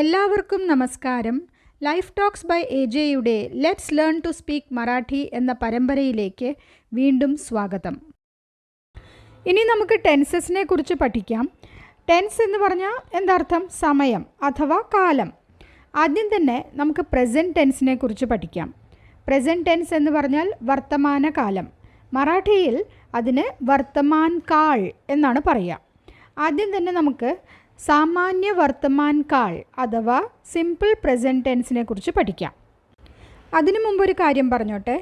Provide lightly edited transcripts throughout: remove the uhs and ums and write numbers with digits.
എല്ലാവർക്കും നമസ്കാരം. Life talks by AJയുടെ let's learn to speak Marathi എന്ന പരമ്പരയിലേക്ക് വീണ്ടും സ്വാഗതം. ഇനി നമുക്ക് ടെൻസസിനെ കുറിച്ച് പഠിക്കാം. ടെൻസ് എന്ന് പറഞ്ഞാൽ എന്താർത്ഥം? സമയം അഥവാ കാലം. ആദ്യം തന്നെ നമുക്ക് പ്രസൻറ്റ് ടെൻസിനെ കുറിച്ച് പഠിക്കാം. പ്രസൻറ്റ് ടെൻസ് എന്ന് പറഞ്ഞാൽ വർത്തമാനകാലം. മറാഠിയിൽ അതിന് വർത്തമാൻ കാൾ എന്നാണ് പറയുക. ആദ്യം തന്നെ നമുക്ക് സാമാന്യ വർത്തമാൻ കാൾ അഥവാ സിമ്പിൾ പ്രസൻറ്റ് ടെൻസിനെ കുറിച്ച് പഠിക്കാം. അതിനു മുമ്പൊരു കാര്യം പറഞ്ഞോട്ടെ.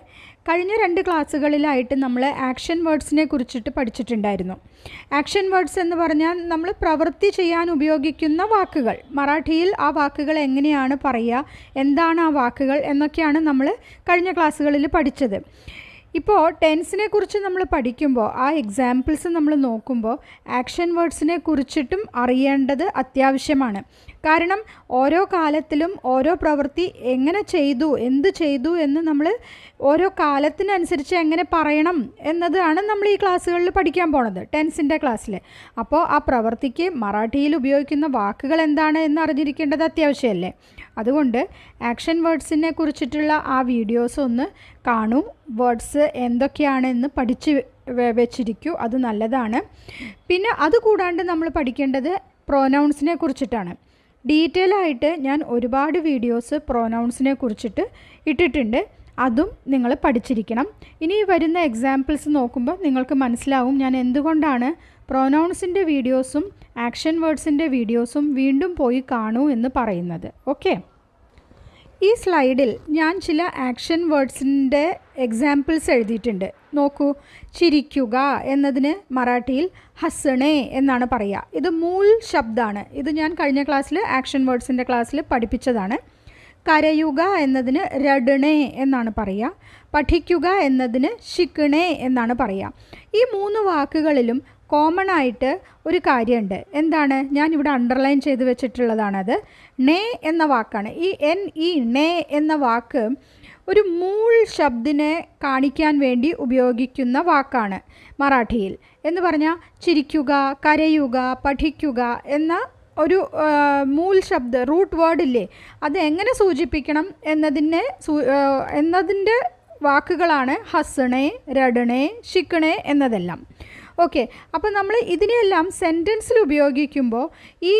കഴിഞ്ഞ 2 ക്ലാസ്സുകളിലായിട്ട് നമ്മൾ ആക്ഷൻ വേർഡ്സിനെ കുറിച്ചിട്ട് പഠിച്ചിട്ടുണ്ടായിരുന്നു. ആക്ഷൻ വേർഡ്സ് എന്ന് പറഞ്ഞാൽ നമ്മൾ പ്രവൃത്തി ചെയ്യാൻ ഉപയോഗിക്കുന്ന വാക്കുകൾ. മറാഠിയിൽ ആ വാക്കുകൾ എങ്ങനെയാണ് പറയുക, എന്താണ് ആ വാക്കുകൾ എന്നൊക്കെയാണ് നമ്മൾ കഴിഞ്ഞ ക്ലാസ്സുകളിൽ പഠിച്ചത്. ഇപ്പോൾ ടെൻസിനെ കുറിച്ച് നമ്മൾ പഠിക്കുമ്പോൾ ആ എക്സാമ്പിൾസ് നമ്മൾ നോക്കുമ്പോൾ ആക്ഷൻ വേർഡ്സിനെ കുറിച്ചിട്ടും അറിയേണ്ടത് അത്യാവശ്യമാണ്. കാരണം ഓരോ കാലത്തിലും ഓരോ പ്രവൃത്തി എങ്ങനെ ചെയ്തു, എന്ത് ചെയ്തു എന്ന് നമ്മൾ ഓരോ കാലത്തിനനുസരിച്ച് എങ്ങനെ പറയണം എന്നതാണ് നമ്മൾ ഈ ക്ലാസ്സുകളിൽ പഠിക്കാൻ പോണത്, ടെൻസിൻ്റെ ക്ലാസ്സിൽ. അപ്പോൾ ആ പ്രവൃത്തിക്ക് മറാഠിയിൽ ഉപയോഗിക്കുന്ന വാക്കുകൾ എന്താണ് എന്ന് അറിഞ്ഞിരിക്കേണ്ടത് അത്യാവശ്യമല്ലേ. അതുകൊണ്ട് ആക്ഷൻ വേർഡ്സിനെ കുറിച്ചിട്ടുള്ള ആ വീഡിയോസ് ഒന്ന് കാണൂ, വേർഡ്സ് എന്തൊക്കെയാണെന്ന് പഠിച്ച് വെച്ചിരിക്കൂ, അത് നല്ലതാണ്. പിന്നെ അതുകൂടാണ്ട് നമ്മൾ പഠിക്കേണ്ടത് പ്രൊനൗൺസിനെ കുറിച്ചിട്ടാണ്. ഡീറ്റെയിൽ ആയിട്ട് ഞാൻ ഒരുപാട് വീഡിയോസ് പ്രൊനൗൺസിനെ കുറിച്ചിട്ട് ഇട്ടിട്ടുണ്ട്, അതും നിങ്ങൾ പഠിച്ചിരിക്കണം. ഇനി വരുന്ന എക്സാമ്പിൾസ് നോക്കുമ്പോൾ നിങ്ങൾക്ക് മനസ്സിലാവും ഞാൻ എന്തുകൊണ്ടാണ് പ്രൊനൗൺസിൻ്റെ വീഡിയോസും ആക്ഷൻ വേർഡ്സിൻ്റെ വീഡിയോസും വീണ്ടും പോയി കാണൂ എന്ന് പറയുന്നത്. ഓക്കെ, ഈ സ്ലൈഡിൽ ഞാൻ ചില ആക്ഷൻ വേർഡ്സിൻ്റെ എക്സാമ്പിൾസ് എഴുതിയിട്ടുണ്ട്. നോക്കൂ. ചിരിക്കുക എന്നതിന് മറാഠിയിൽ ഹസ്ണേ എന്നാണ് പറയുക. ഇത് മൂൽ ശബ്ദമാണ്. ഇത് ഞാൻ കഴിഞ്ഞ ക്ലാസ്സിൽ ആക്ഷൻ വേർഡ്സിൻ്റെ ക്ലാസ്സിൽ പഠിപ്പിച്ചതാണ്. കരയുക എന്നതിന് രഡണേ എന്നാണ് പറയുക. പഠിക്കുക എന്നതിന് ശിക്കണേ എന്നാണ് പറയുക. ഈ 3 വാക്കുകളിലും കോമൺ ആയിട്ട് ഒരു കാര്യമുണ്ട്. എന്താണ്? ഞാനിവിടെ അണ്ടർലൈൻ ചെയ്ത് വെച്ചിട്ടുള്ളതാണത്. നേ എന്ന വാക്കാണ്. ഈ നേ എന്ന വാക്ക് ഒരു മൂൾ ശബ്ദിനെ കാണിക്കാൻ വേണ്ടി ഉപയോഗിക്കുന്ന വാക്കാണ് മറാഠിയിൽ. എന്ന് പറഞ്ഞാൽ ചിരിക്കുക, കരയുക, പഠിക്കുക എന്ന ഒരു മൂൽ ശബ്ദ റൂട്ട് വേർഡില്ലേ, അത് എങ്ങനെ സൂചിപ്പിക്കണം എന്നതിൻ്റെ വാക്കുകളാണ് ഹസ്ണേ, രഡണേ, ശിക്കണേ എന്നതെല്ലാം. ഓക്കെ, അപ്പോൾ നമ്മൾ ഇതിനെയെല്ലാം സെൻറ്റൻസിൽ ഉപയോഗിക്കുമ്പോൾ ഈ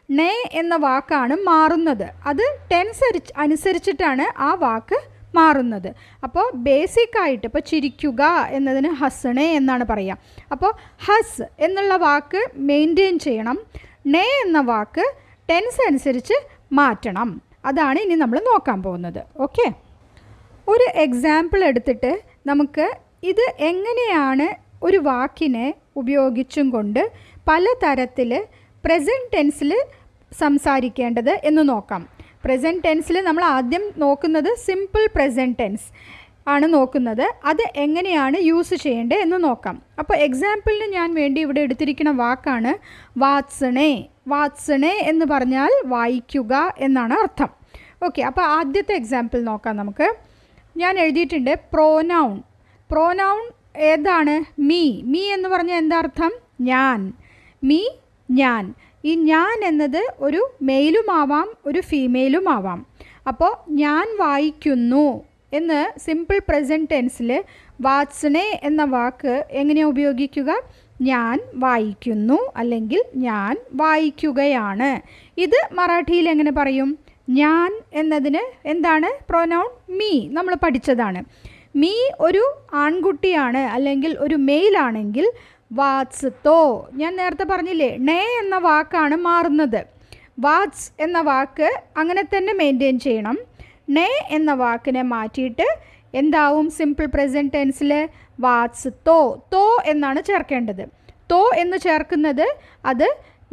നേ എന്ന വാക്കാണ് മാറുന്നത്. അത് ടെൻസ് അനുസരിച്ചിട്ടാണ് ആ വാക്ക് മാറുന്നത്. അപ്പോൾ ബേസിക്കായിട്ട് ഇപ്പോൾ ചിരിക്കുക എന്നതിന് ഹസ്ണേ എന്നാണ് പറയുക. അപ്പോൾ ഹസ് എന്നുള്ള വാക്ക് മെയിൻറ്റെയിൻ ചെയ്യണം, നേ എന്ന വാക്ക് ടെൻസ് അനുസരിച്ച് മാറ്റണം. അതാണ് ഇനി നമ്മൾ നോക്കാൻ പോകുന്നത്. ഓക്കെ, ഒരു എക്സാമ്പിൾ എടുത്തിട്ട് നമുക്ക് ഇത് എങ്ങനെയാണ് ഒരു വാക്കിനെ ഉപയോഗിച്ചും കൊണ്ട് പലതരത്തിൽ പ്രസൻറ്റ് ടെൻസിൽ സംസാരിക്കേണ്ടത് എന്ന് നോക്കാം. പ്രസൻറ്റ് ടെൻസിൽ നമ്മൾ ആദ്യം നോക്കുന്നത് സിമ്പിൾ പ്രസൻറ്റ് ടെൻസ് ആണ് നോക്കുന്നത്. അത് എങ്ങനെയാണ് യൂസ് ചെയ്യേണ്ടത് എന്ന് നോക്കാം. അപ്പോൾ എക്സാമ്പിളിന് ഞാൻ വേണ്ടി ഇവിടെ എടുത്തിരിക്കുന്ന വാക്കാണ് വാത്സണേ. വാത്സണേ എന്ന് പറഞ്ഞാൽ വായിക്കുക എന്നാണ് അർത്ഥം. ഓക്കെ, അപ്പോൾ ആദ്യത്തെ എക്സാമ്പിൾ നോക്കാം നമുക്ക്. ഞാൻ എഴുതിയിട്ടുണ്ട് പ്രോനൗൺ. പ്രോനൗൺ ഏതാണ്? മീ എന്ന് പറഞ്ഞാൽ എന്താ അർത്ഥം? ഞാൻ. മീ, ഞാൻ. ഈ ഞാൻ എന്നത് ഒരു മെയിലുമാവാം ഒരു ഫീമെയിലുമാവാം. അപ്പോൾ ഞാൻ വായിക്കുന്നു എന്ന് സിമ്പിൾ പ്രസൻറ്റ് ടെൻസിൽ വാത്സണേ എന്ന വാക്ക് എങ്ങനെയാണ് ഉപയോഗിക്കുക? ഞാൻ വായിക്കുന്നു അല്ലെങ്കിൽ ഞാൻ വായിക്കുകയാണ്. ഇത് മറാഠിയിൽ എങ്ങനെ പറയും? ഞാൻ എന്നതിന് എന്താണ് പ്രൊനൗൺ? മീ. നമ്മൾ പഠിച്ചതാണ്. മീ ഒരു ആൺകുട്ടിയാണ് അല്ലെങ്കിൽ ഒരു മെയിലാണെങ്കിൽ വാത്സ് തോ, ഞാൻ നേരത്തെ പറഞ്ഞില്ലേ, നേ എന്ന വാക്കാണ് മാറുന്നത്. വാത്സ് എന്ന വാക്ക് അങ്ങനെ തന്നെ മെയിൻറ്റെയിൻ ചെയ്യണം. നേ എന്ന വാക്കിനെ മാറ്റിയിട്ട് എന്താവും സിമ്പിൾ പ്രസൻറ്റ് ടെൻസിൽ? വാത്സ് തോ. തോ എന്നാണ് ചേർക്കേണ്ടത്. തോ എന്ന് ചേർക്കുന്നത് അത്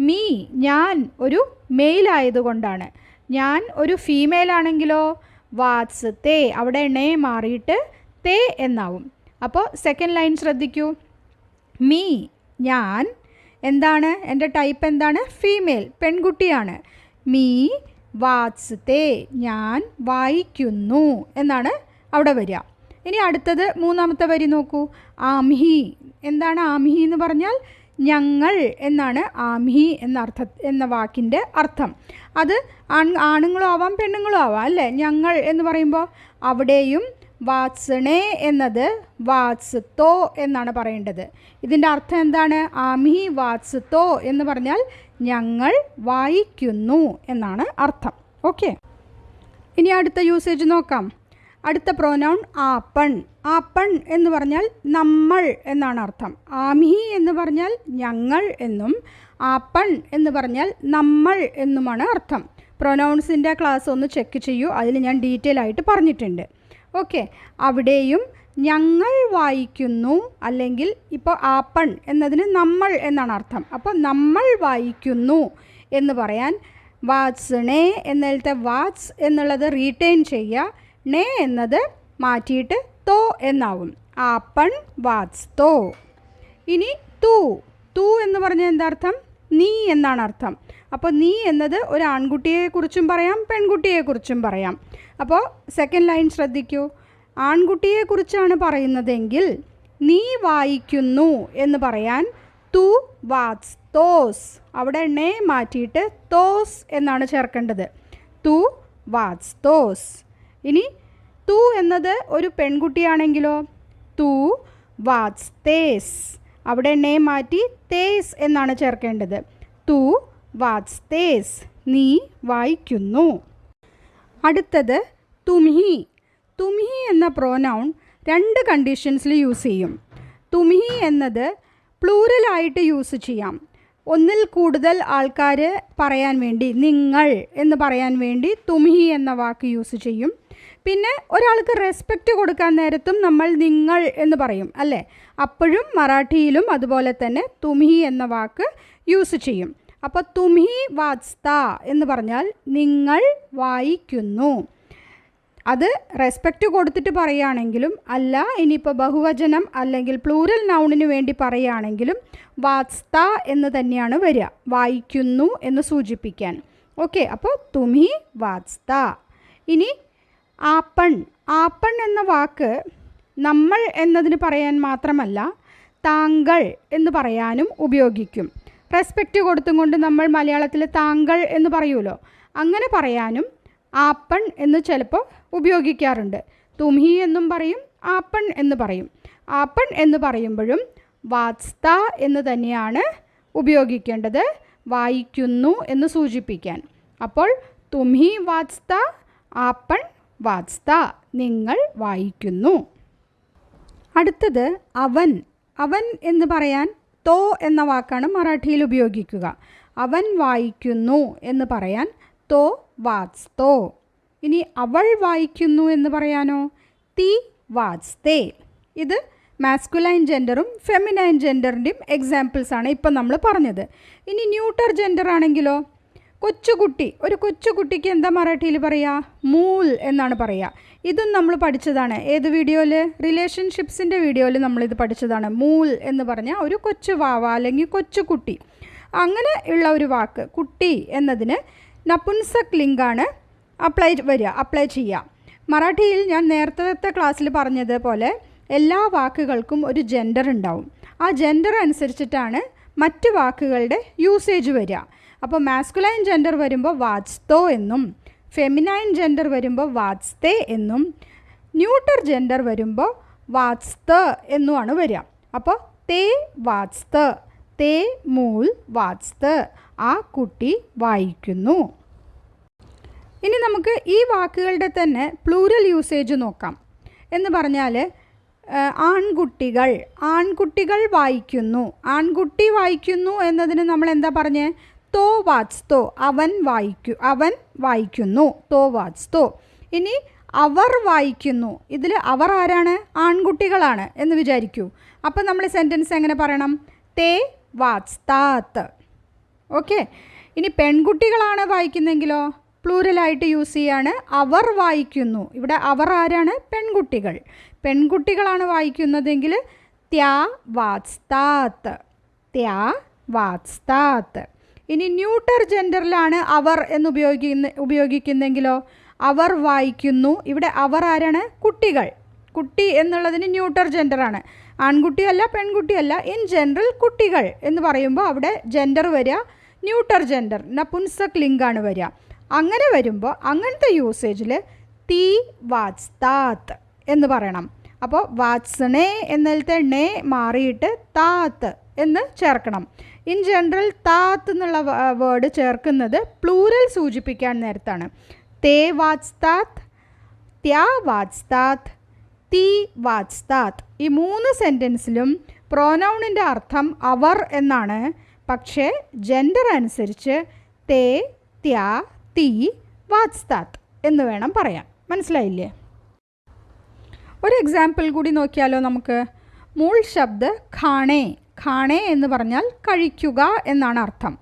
മീ, ഞാൻ ഒരു മെയിലായതുകൊണ്ടാണ്. ഞാൻ ഒരു ഫീമെയിൽ ആണെങ്കിലോ വാത്സ് തേ, അവിടെ നേ മാറിയിട്ട് തേ എന്നാവും. അപ്പോൾ സെക്കൻഡ് ലൈൻ ശ്രദ്ധിക്കൂ. മീ, ഞാൻ. എന്താണ്? എൻ്റെ ടൈപ്പ് എന്താണ്? ഫീമെയിൽ, പെൺകുട്ടിയാണ്. മീ വാത്സ് തേ, ഞാൻ വായിക്കുന്നു എന്നാണ് അവിടെ വരിക. ഇനി അടുത്തത് 3ാമത്തെ വരി നോക്കൂ. ആംഹി. എന്താണ് ആംഹി എന്ന് പറഞ്ഞാൽ? ഞങ്ങൾ എന്നാണ് ആംഹി എന്ന വാക്കിൻ്റെ അർത്ഥം. അത് ആണുങ്ങളും ആവാം പെണ്ണുങ്ങളും ആവാം അല്ലേ. ഞങ്ങൾ എന്ന് പറയുമ്പോൾ അവിടെയും വാത്സണേ എന്നത് വാത്സത്തോ എന്നാണ് പറയേണ്ടത്. ഇതിൻ്റെ അർത്ഥം എന്താണ്? ആംഹി വാത്സത്തോ എന്ന് പറഞ്ഞാൽ ഞങ്ങൾ വായിക്കുന്നു എന്നാണ് അർത്ഥം. ഓക്കെ, ഇനി അടുത്ത യൂസേജ് നോക്കാം. അടുത്ത പ്രോനൗൺ ആപ്പൺ. ആപ്പൺ എന്ന് പറഞ്ഞാൽ നമ്മൾ എന്നാണ് അർത്ഥം. ആംഹി എന്ന് പറഞ്ഞാൽ ഞങ്ങൾ എന്നും ആപ്പൺ എന്ന് പറഞ്ഞാൽ നമ്മൾ എന്നുമാണ് അർത്ഥം. പ്രൊനൗൺസിൻ്റെ ക്ലാസ് ഒന്ന് ചെക്ക് ചെയ്യൂ, അതിൽ ഞാൻ ഡീറ്റെയിൽ ആയിട്ട് പറഞ്ഞിട്ടുണ്ട്. ഓക്കെ, അവിടെയും ഞങ്ങൾ വായിക്കുന്നു, അല്ലെങ്കിൽ ഇപ്പോൾ ആപ്പൺ എന്നതിന് നമ്മൾ എന്നാണ് അർത്ഥം. അപ്പോൾ നമ്മൾ വായിക്കുന്നു എന്ന് പറയാൻ വാത്സണേ എന്നതിലത്തെ വാത്സ് എന്നുള്ളത് റീറ്റെയിൻ ചെയ്യുക, നേ എന്നത് മാറ്റിയിട്ട് തോ എന്നാവും. ആപ്പൺ വാത്സ് തോ. ഇനി തൂ. തൂ എന്ന് പറഞ്ഞാൽ എന്താ അർത്ഥം? നീ എന്നാണ് അർത്ഥം. അപ്പോൾ നീ എന്നത് ഒരു ആൺകുട്ടിയെക്കുറിച്ചും പറയാം പെൺകുട്ടിയെക്കുറിച്ചും പറയാം. അപ്പോൾ സെക്കൻഡ് ലൈൻ ശ്രദ്ധിക്കൂ. ആൺകുട്ടിയെക്കുറിച്ചാണ് പറയുന്നതെങ്കിൽ നീ വായിക്കുന്നു എന്ന് പറയാൻ തു വാത്സ് തോസ്. അവിടെ നേ മാറ്റിയിട്ട് തോസ് എന്നാണ് ചേർക്കേണ്ടത്. തു വാത്സ് തോസ്. ഇനി തു എന്നത് ഒരു പെൺകുട്ടിയാണെങ്കിലോ തു വാത്സ് തേസ്. അവിടെ നേ മാറ്റി തേസ് എന്നാണ് ചേർക്കേണ്ടത്. തു വാത്സ് തേസ്, നീ വായിക്കുന്നു. അടുത്തത് തുംഹി. തുംഹി എന്ന പ്രോനൗൺ 2 കണ്ടീഷൻസിൽ യൂസ് ചെയ്യും. തുംഹി എന്നത് പ്ലൂറലായിട്ട് യൂസ് ചെയ്യാം. ഒന്നിൽ കൂടുതൽ ആൾക്കാർ പറയാൻ വേണ്ടി, നിങ്ങൾ എന്ന് പറയാൻ വേണ്ടി തുംഹി എന്ന വാക്ക് യൂസ് ചെയ്യും. പിന്നെ ഒരാൾക്ക് റെസ്പെക്റ്റ് കൊടുക്കാൻ നേരത്തും നമ്മൾ നിങ്ങൾ എന്ന് പറയും അല്ലേ. അപ്പോഴും മറാഠിയിലും അതുപോലെ തന്നെ തുംഹി എന്ന വാക്ക് യൂസ് ചെയ്യും. അപ്പോൾ തുംഹി വാച്ത എന്ന് പറഞ്ഞാൽ നിങ്ങൾ വായിക്കുന്നു. അത് റെസ്പെക്റ്റ് കൊടുത്തിട്ട് പറയുകയാണെങ്കിലും അല്ല, ഇനിയിപ്പോൾ ബഹുവചനം അല്ലെങ്കിൽ പ്ലൂറൽ നൗണിന് വേണ്ടി പറയുകയാണെങ്കിലും വാച്ത എന്ന് തന്നെയാണ് വരിക, വായിക്കുന്നു എന്ന് സൂചിപ്പിക്കാൻ. ഓക്കെ, അപ്പോൾ തുംഹി വാച്ത. ഇനി ആപ്പൺ. ആപ്പൺ എന്ന വാക്ക് നമ്മൾ എന്നതിന് പറയാൻ മാത്രമല്ല താങ്കൾ എന്ന് പറയാനും ഉപയോഗിക്കും. റെസ്പെക്റ്റ് കൊടുത്തും കൊണ്ട് നമ്മൾ മലയാളത്തിൽ താങ്കൾ എന്ന് പറയുമല്ലോ, അങ്ങനെ പറയാനും ആപ്പൺ എന്ന് ചിലപ്പോൾ ഉപയോഗിക്കാറുണ്ട്. തുംഹി എന്നും പറയും, ആപ്പൺ എന്ന് പറയും. ആപ്പൺ എന്ന് പറയുമ്പോഴും വാച്ത എന്ന് തന്നെയാണ് ഉപയോഗിക്കേണ്ടത്, വായിക്കുന്നു എന്ന് സൂചിപ്പിക്കാൻ. അപ്പോൾ തുംഹി വാച്ത, ആപ്പൺ വാച്ത, നിങ്ങൾ വായിക്കുന്നു. അടുത്തത് അവൻ. അവൻ എന്ന് പറയാൻ തോ എന്ന വാക്കാണ് മറാഠിയിൽ ഉപയോഗിക്കുക. അവൻ വായിക്കുന്നു എന്ന് പറയാൻ തോ വാച്ച് തോ. ഇനി അവൾ വായിക്കുന്നു എന്ന് പറയാനോ തി വാച്ച് തേ. ഇത് മാസ്കുലൈൻ ജെൻഡറും ഫെമിനൈൻ ജെൻഡറിൻ്റെയും എക്സാമ്പിൾസാണ് ഇപ്പം നമ്മൾ പറഞ്ഞത്. ഇനി ന്യൂട്ടർ ജെൻഡർ ആണെങ്കിലോ കൊച്ചുകുട്ടി. ഒരു കൊച്ചുകുട്ടിക്ക് എന്താ മറാഠിയിൽ പറയുക? മൂൽ എന്നാണ് പറയുക. ഇതും നമ്മൾ പഠിച്ചതാണ്. ഏത് വീഡിയോയിൽ? റിലേഷൻഷിപ്സിൻ്റെ വീഡിയോയിൽ നമ്മളിത് പഠിച്ചതാണ്. മൂൽ എന്ന് പറഞ്ഞാൽ ഒരു കൊച്ചു വാവ അല്ലെങ്കിൽ കൊച്ചുകുട്ടി, അങ്ങനെ ഉള്ള ഒരു വാക്ക്. കുട്ടി എന്നതിന് നപുൻസക് ലിംഗാണ് അപ്ലൈ ചെയ്യുക. മറാഠിയിൽ ഞാൻ നേരത്തെ ക്ലാസ്സിൽ പറഞ്ഞതുപോലെ എല്ലാ വാക്കുകൾക്കും ഒരു ജെൻഡർ ഉണ്ടാവും. ആ ജെൻഡർ അനുസരിച്ചിട്ടാണ് മറ്റ് വാക്കുകളുടെ യൂസേജ് വരിക. അപ്പോൾ മാസ്കുലൈൻ ജെൻഡർ വരുമ്പോൾ വാച്തോ എന്നും, ഫെമിനൈൻ ജെൻഡർ വരുമ്പോൾ വാച്തേ എന്നും, ന്യൂട്ടർ ജെൻഡർ വരുമ്പോൾ വാച്ത എന്നുമാണ് വരിക. അപ്പോൾ തേ വാച്ത, തേ മൂൽ വാച്ത, ആ കുട്ടി വായിക്കുന്നു. ഇനി നമുക്ക് ഈ വാക്കുകളുടെ തന്നെ പ്ലൂറൽ യൂസേജ് നോക്കാം. എന്ന് പറഞ്ഞാൽ ആൺകുട്ടികൾ. ആൺകുട്ടികൾ വായിക്കുന്നു. ആൺകുട്ടി വായിക്കുന്നു എന്നതിന് നമ്മൾ എന്താ പറഞ്ഞേ? തോ വാച്തോ, അവൻ വായിക്കുന്നു. തോ വാച്തോ. ഇനി അവർ വായിക്കുന്നു. ഇതിൽ അവർ ആരാണ്? ആൺകുട്ടികളാണ് എന്ന് വിചാരിക്കൂ. അപ്പോൾ നമ്മൾ സെൻറ്റൻസ് എങ്ങനെ പറയണം? തേ വാച്താത്ത്. ഓക്കെ. ഇനി പെൺകുട്ടികളാണ് വായിക്കുന്നെങ്കിലോ പ്ലൂറലായിട്ട് യൂസ് ചെയ്യാണ് അവർ വായിക്കുന്നു. ഇവിടെ അവർ ആരാണ്? പെൺകുട്ടികൾ. പെൺകുട്ടികളാണ് വായിക്കുന്നതെങ്കിൽ ത്യാ വാച്താത്ത്, ത്യാ വാച്താത്ത്. ഇനി ന്യൂട്ടർ ജെൻഡറിലാണ് അവർ എന്ന് ഉപയോഗിക്കുന്നെങ്കിലോ അവർ വായിക്കുന്നു. ഇവിടെ അവർ ആരാണ്? കുട്ടികൾ. കുട്ടി എന്നുള്ളതിന് ന്യൂട്ടർ ജെൻഡറാണ്. ആൺകുട്ടിയല്ല പെൺകുട്ടിയല്ല, ഇൻ ജനറൽ കുട്ടികൾ എന്ന് പറയുമ്പോൾ അവിടെ ജെൻഡർ വരിക ന്യൂട്ടർ ജെൻഡർ, നപുംസക് ലിംഗാണ് വരിക. അങ്ങനെ വരുമ്പോൾ അങ്ങനത്തെ യൂസേജിൽ തീ വാച്താത്ത് എന്ന് പറയണം. അപ്പോൾ വാത്സണേ എന്നതിലത്തെ ണേ മാറിയിട്ട് താത്ത് എന്ന് ചേർക്കണം. ഇൻ ജനറൽ താത്ത് എന്നുള്ള വേർഡ് ചേർക്കുന്നത് പ്ലൂറൽ സൂചിപ്പിക്കാൻ നേരത്താണ്. തേ വാച്താത്ത്, ത്യാ വാച്താത്ത്, തീ വാച്താത്ത്. ഈ 3 സെൻറ്റൻസിലും പ്രോനൗണിൻ്റെ അർത്ഥം അവർ എന്നാണ്. പക്ഷേ ജെൻഡർ അനുസരിച്ച് തേ, ത്യാ, തീ, വാച്താത്ത് എന്ന് വേണം പറയാൻ. മനസ്സിലായില്ലേ? ഒരു എക്സാമ്പിൾ കൂടി നോക്കിയാലോ നമുക്ക്. മൂൾ ശബ്ദ് ഖാണേ. ഖാണേ എന്ന് പറഞ്ഞാൽ കഴിക്കുക എന്നാണ് അർത്ഥം.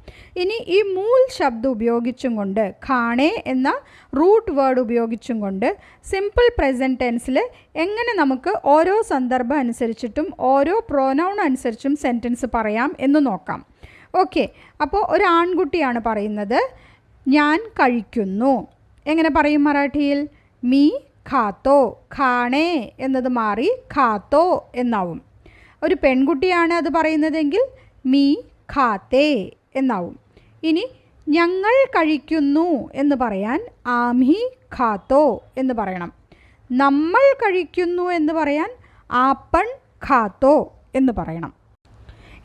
ഇനി ഈ മൂൾ ശബ്ദം ഉപയോഗിച്ചും കൊണ്ട്, ഖാണേ എന്ന റൂട്ട് വേർഡ് ഉപയോഗിച്ചും കൊണ്ട് സിമ്പിൾ പ്രസൻറ്റ് ടെൻസിൽ എങ്ങനെ നമുക്ക് ഓരോ സന്ദർഭം അനുസരിച്ചിട്ടും ഓരോ പ്രോനൗൺ അനുസരിച്ചും സെൻറ്റൻസ് പറയാം എന്ന് നോക്കാം. ഓക്കെ, അപ്പോൾ ഒരു ആൺകുട്ടിയാണ് പറയുന്നത് ഞാൻ കഴിക്കുന്നു. എങ്ങനെ പറയും മറാഠിയിൽ? മീ ഖാത്തോ. ഖാണേ എന്നത് മാറി ഖാത്തോ എന്നാവും. ഒരു പെൺകുട്ടിയാണ് അത് പറയുന്നതെങ്കിൽ മീ ഖാത്തേ എന്നാവും. ഇനി ഞങ്ങൾ കഴിക്കുന്നു എന്ന് പറയാൻ ആംഹി ഖാത്തോ എന്ന് പറയണം. നമ്മൾ കഴിക്കുന്നു എന്ന് പറയാൻ ആപ്പൺ ഖാത്തോ എന്ന് പറയണം.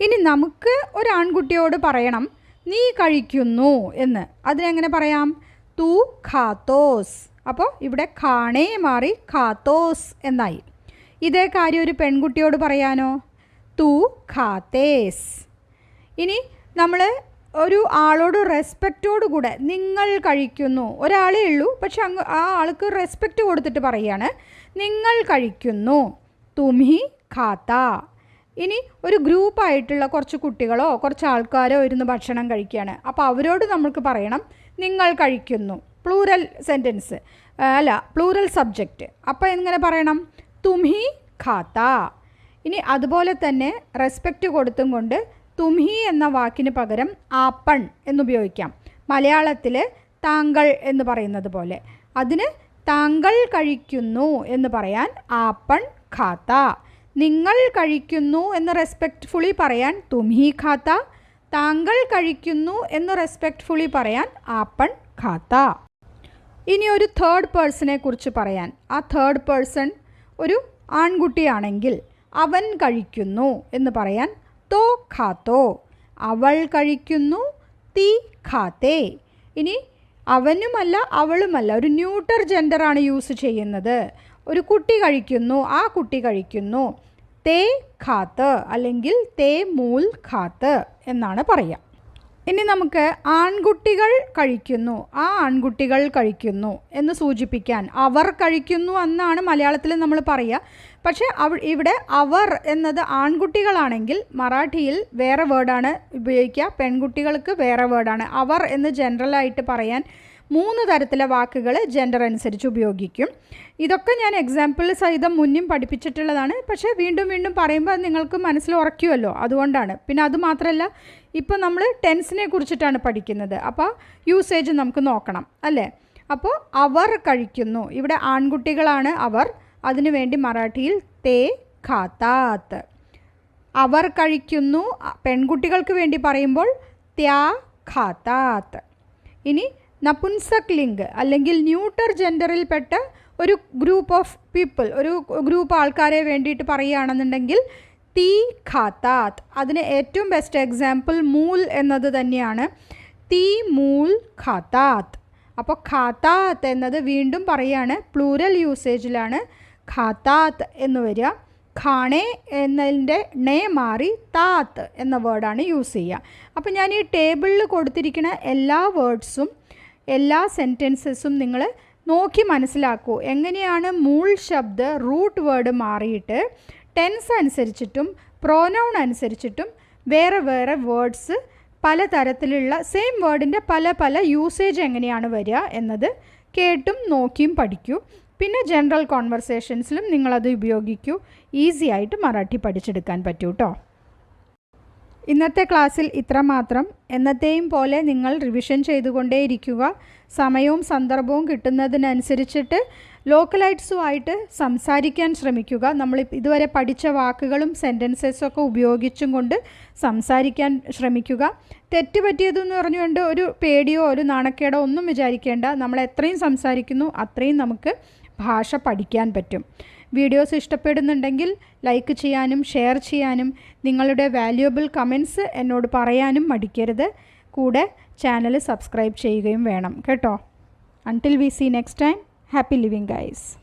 ഇനി നമുക്ക് ഒരു ആൺകുട്ടിയോട് പറയണം നീ കഴിക്കുന്നു എന്ന്. അതിനെങ്ങനെ പറയാം? തൂ ഖാത്തോസ്. അപ്പോൾ ഇവിടെ ഖാണേ മാറി ഖാത്തോസ് എന്നായി. ഇതേ കാര്യം ഒരു പെൺകുട്ടിയോട് പറയാനോ? തൂ ഖാത്തേസ്. ഇനി നമ്മൾ ഒരു ആളോട് റെസ്പെക്റ്റോടു കൂടെ നിങ്ങൾ കഴിക്കുന്നു, ഒരാളേ ഉള്ളൂ, പക്ഷെ ആ ആൾക്ക് റെസ്പെക്റ്റ് കൊടുത്തിട്ട് പറയുകയാണ് നിങ്ങൾ കഴിക്കുന്നു, തുംഹി ഖാത്ത. ഇനി ഒരു ഗ്രൂപ്പായിട്ടുള്ള കുറച്ച് കുട്ടികളോ കുറച്ച് ആൾക്കാരോ ഇരുന്ന് ഭക്ഷണം കഴിക്കുകയാണ്. അപ്പോൾ അവരോട് നമുക്ക് പറയണം നിങ്ങൾ കഴിക്കുന്നു, പ്ലൂറൽ സെൻറ്റൻസ് അല്ല പ്ലൂറൽ സബ്ജക്റ്റ്. അപ്പോൾ എങ്ങനെ പറയണം? തുംഹി ഖാത്ത. ഇനി അതുപോലെ തന്നെ റെസ്പെക്റ്റ് കൊടുത്തും കൊണ്ട് തുംഹി എന്ന വാക്കിന് പകരം ആപ്പൺ എന്നുപയോഗിക്കാം. മലയാളത്തിൽ താങ്കൾ എന്ന് പറയുന്നത് പോലെ അതിന് താങ്കൾ കഴിക്കുന്നു എന്ന് പറയാൻ ആപ്പൺ ഖാത്ത. നിങ്ങൾ കഴിക്കുന്നു എന്ന് റെസ്പെക്റ്റ്ഫുള്ളി പറയാൻ തുംഹി ഖാത്ത. താങ്കൾ കഴിക്കുന്നു എന്ന് റെസ്പെക്റ്റ്ഫുള്ളി പറയാൻ ആപ്പൺ ഖാത്ത. ഇനി ഒരു തേർഡ് പേഴ്സണെ കുറിച്ച് പറയാൻ. ആ തേർഡ് പേഴ്സൺ ഒരു ആൺകുട്ടിയാണെങ്കിൽ അവൻ കഴിക്കുന്നു എന്ന് പറയാൻ തോ ഖാത്തോ. അവൾ കഴിക്കുന്നു, തീ ഖാത്തേ. ഇനി അവനുമല്ല അവളുമല്ല, ഒരു ന്യൂട്ടർ ജെൻഡറാണ് യൂസ് ചെയ്യുന്നത്. ഒരു കുട്ടി കഴിക്കുന്നു, ആ കുട്ടി കഴിക്കുന്നു, തേ ഖാത്ത് അല്ലെങ്കിൽ തേ മൂൽ ഖാത്ത് എന്നാണ് പറയുക. ഇനി നമുക്ക് ആൺകുട്ടികൾ കഴിക്കുന്നു, ആ ആൺകുട്ടികൾ കഴിക്കുന്നു എന്ന് സൂചിപ്പിക്കാൻ അവർ കഴിക്കുന്നു എന്നാണ് മലയാളത്തിൽ നമ്മൾ പറയുക. പക്ഷേ ഇവിടെ അവർ എന്നത് ആൺകുട്ടികളാണെങ്കിൽ മറാഠിയിൽ വേറെ വേർഡാണ് ഉപയോഗിക്കുക, പെൺകുട്ടികൾക്ക് വേറെ വേർഡാണ്. അവർ എന്ന് ജനറലായിട്ട് പറയാൻ 3 തരത്തിലെ വാക്കുകൾ ജെൻഡർ അനുസരിച്ച് ഉപയോഗിക്കും. ഇതൊക്കെ ഞാൻ എക്സാമ്പിൾ സഹിതം മുന്നും പഠിപ്പിച്ചിട്ടുള്ളതാണ്. പക്ഷേ വീണ്ടും വീണ്ടും പറയുമ്പോൾ അത് നിങ്ങൾക്ക് മനസ്സിൽ ഉറയ്ക്കുമല്ലോ, അതുകൊണ്ടാണ്. പിന്നെ അതുമാത്രമല്ല ഇപ്പോൾ നമ്മൾ ടെൻസിനെ കുറിച്ചിട്ടാണ് പഠിക്കുന്നത്, അപ്പോൾ യൂസേജ് നമുക്ക് നോക്കണം അല്ലേ. അപ്പോൾ അവർ കഴിക്കുന്നു, ഇവിടെ ആൺകുട്ടികളാണ് അവർ, അതിനുവേണ്ടി മറാഠിയിൽ തേ ഖാത്താത്ത്. അവർ കഴിക്കുന്നു പെൺകുട്ടികൾക്ക് വേണ്ടി പറയുമ്പോൾ ത്യാ ഖാത്താത്ത്. ഇനി നപുംസക് ലിംഗ് അല്ലെങ്കിൽ ന്യൂട്ടർ ജെൻഡറിൽപ്പെട്ട ഒരു ഗ്രൂപ്പ് ഓഫ് പീപ്പിൾ, ഒരു ഗ്രൂപ്പ് ആൾക്കാരെ വേണ്ടിയിട്ട് പറയുകയാണെന്നുണ്ടെങ്കിൽ തീ ഖാത്താത്ത്. അതിന് ഏറ്റവും ബെസ്റ്റ് എക്സാമ്പിൾ മൂൽ എന്നത് തന്നെയാണ്. തീ മൂൽ ഖാത്താത്ത്. അപ്പോൾ ഖാത്താത്ത് എന്നത് വീണ്ടും പറയുകയാണ് പ്ലൂരൽ യൂസേജിലാണ് ഖാത്താത്ത് എന്ന് വരിക. ഖാണേ എന്നതിൻ്റെ ണേ മാറി താത്ത് എന്ന വേർഡാണ് യൂസ് ചെയ്യുക. അപ്പോൾ ഞാൻ ഈ ടേബിളിൽ കൊടുത്തിരിക്കുന്ന എല്ലാ വേർഡ്സും എല്ലാ സെൻറ്റൻസസും നിങ്ങൾ നോക്കി മനസ്സിലാക്കൂ. എങ്ങനെയാണ് മൂൾ ശബ്ദ റൂട്ട് വേർഡ് മാറിയിട്ട് ടെൻസ് അനുസരിച്ചിട്ടും പ്രോനൗൺ അനുസരിച്ചിട്ടും വേറെ വേറെ വേർഡ്സ് പലതരത്തിലുള്ള സെയിം വേർഡിൻ്റെ പല പല യൂസേജ് എങ്ങനെയാണ് വരിക എന്നത് കേട്ടും നോക്കിയും പഠിക്കൂ. പിന്നെ ജനറൽ കോൺവെർസേഷൻസിലും നിങ്ങളത് ഉപയോഗിക്കൂ. ഈസി ആയിട്ട് മറാഠി പഠിച്ചെടുക്കാൻ പറ്റൂ കേട്ടോ. ഇന്നത്തെ ക്ലാസ്സിൽ ഇത്രമാത്രം. എന്നത്തെയും പോലെ നിങ്ങൾ റിവിഷൻ ചെയ്തുകൊണ്ടേയിരിക്കുക. സമയവും സന്ദർഭവും കിട്ടുന്നതിനനുസരിച്ചിട്ട് ലോക്കലൈറ്റ്സുമായിട്ട് സംസാരിക്കാൻ ശ്രമിക്കുക. നമ്മൾ ഇതുവരെ പഠിച്ച വാക്കുകളും സെൻറ്റൻസസൊക്കെ ഉപയോഗിച്ചും കൊണ്ട് സംസാരിക്കാൻ ശ്രമിക്കുക. തെറ്റ് പറ്റിയതെന്ന് പറഞ്ഞുകൊണ്ട് ഒരു പേടിയോ ഒരു നാണക്കേടോ ഒന്നും വിചാരിക്കേണ്ട. നമ്മൾ എത്രയും സംസാരിക്കുന്നു അത്രയും നമുക്ക് ഭാഷ പഠിക്കാൻ പറ്റും. വീഡിയോസ് ഇഷ്ടപ്പെടുന്നുണ്ടെങ്കിൽ ലൈക്ക് ചെയ്യാനും ഷെയർ ചെയ്യാനും നിങ്ങളുടെ വാല്യുബിൾ കമൻറ്റ്സ് എന്നോട് പറയാനും മടിക്കരുത്. കൂടെ ചാനൽ സബ്സ്ക്രൈബ് ചെയ്യുകയും വേണം കേട്ടോ. Until we see next time, happy living guys.